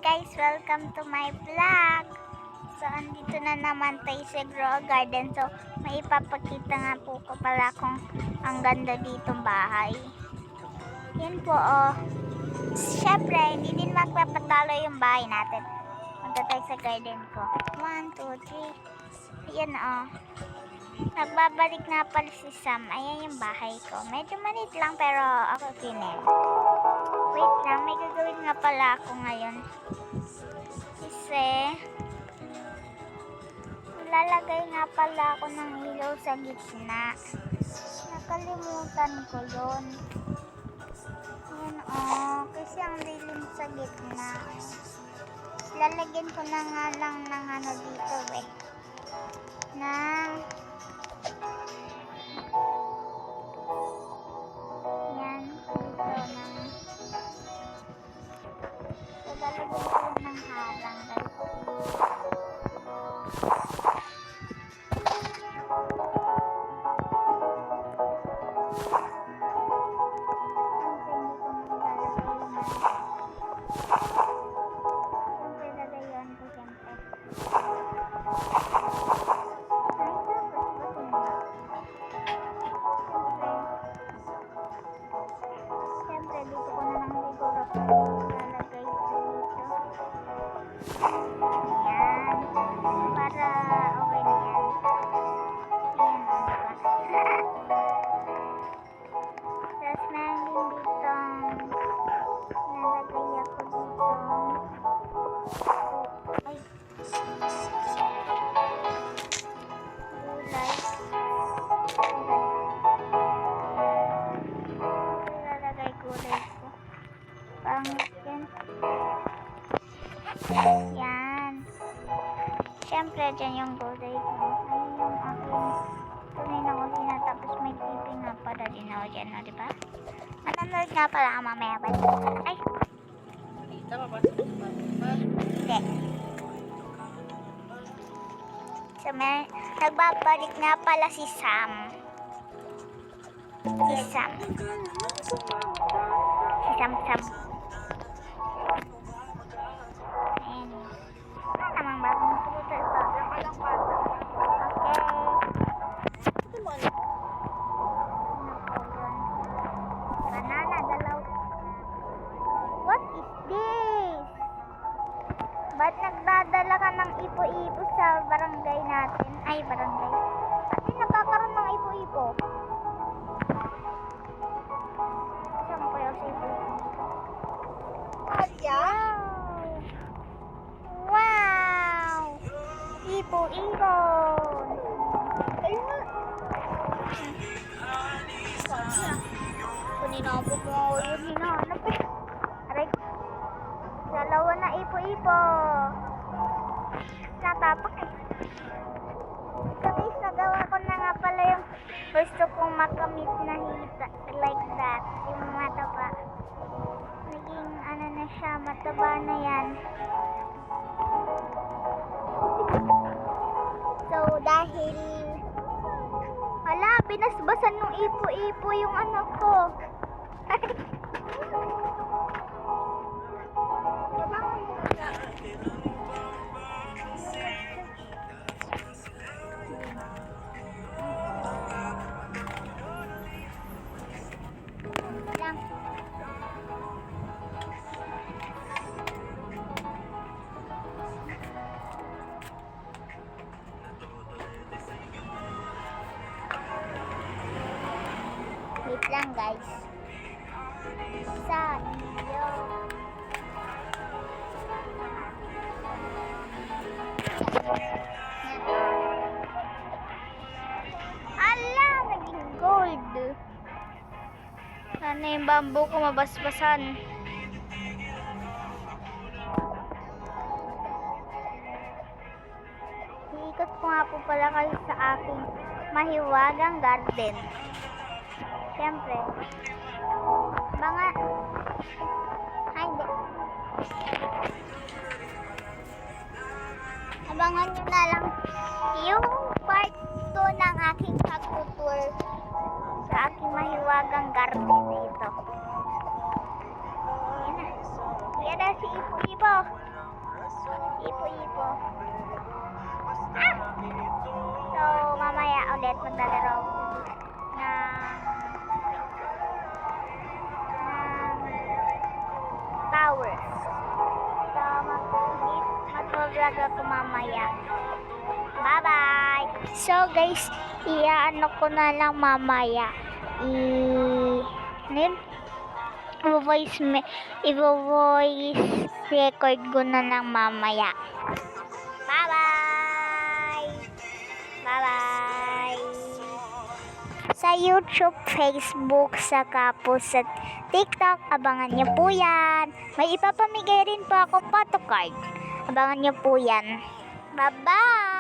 guys, welcome to my vlog. So andito na naman tayo sa Grow Garden. So may ipapakita nga po ko pala kung ang ganda ditong bahay. Yan po oh. Syempre hindi din magpapatalo yung bahay natin. Punta tayo sa garden ko. 1, 2, 3. Ayan oh. Nagbabalik na pala si Sam. Ayan yung bahay ko. Medyo maliit lang pero ako pinel. Wait lang, may gagawin nga pala ako ngayon. Kasi lalagay nga pala ako ng ilaw sa gitna. Nakalimutan ko yun. Yan kasi ang dilim sa gitna. Lalagyan ko na nga lang ng ano dito ng yan dito so lalagyan ko ng harang guys. Yan. Siyempre, dyan yung gulay ko. Ayun yung aking tunay na kusina. Tapos may TV nga pala din ako dyan, no, diba? Manonood nga pala ako mamaya ba? Ay! Hindi. So, nagbabalik nga pala si Sam. Si Sam. Namang bagong tuloy ito. Okay. Banana, dalaw. What is this? Ba't nagdadala ka ng ipo-ipo sa barangay natin? Ay, barangay. Kasi nagkakaroon ng ipo-ipo. Saan ko yung ipo-ipo? Wow! Ipo-ibon! Ayun nga! Kuninabot mo yun, hinahanap eh. Aray, dalawa na ipo-ipo. Natapak eh. So guys, nagawa ko na nga pala yung gusto kong makamit na hita. Like that. Yung mataba. Naging ano na siya, mataba na yan. So dahil wala, binasbasan ng ipo-ipo yung anak ko. Wait lang guys. Sa iyo. Ala, naging gold. Sana yung bamboo ko mabasbasan. Iikot ko nga po pala kayo sa aking mahiwagang garden. Siyempre, mga hindi. Abangan nyo na lang yung part 2 ng aking pag-tour sa aking mahiwagang garden dito. Ayan na. Ayan na si Ipo-Ipo. Ipo-ipo. Ah! So, mamaya ulit maglalaro ng towers. So, mag-vlog ako mamaya. Bye-bye! So, guys, iaano ko na lang mamaya. I-voice record ko na lang mamaya. Bye-bye! Bye-bye! Sa YouTube, Facebook, saka po sa TikTok, abangan nyo po yan. May ipapamigay rin po ako photocard. Abangan nyo po yan. Bye-bye!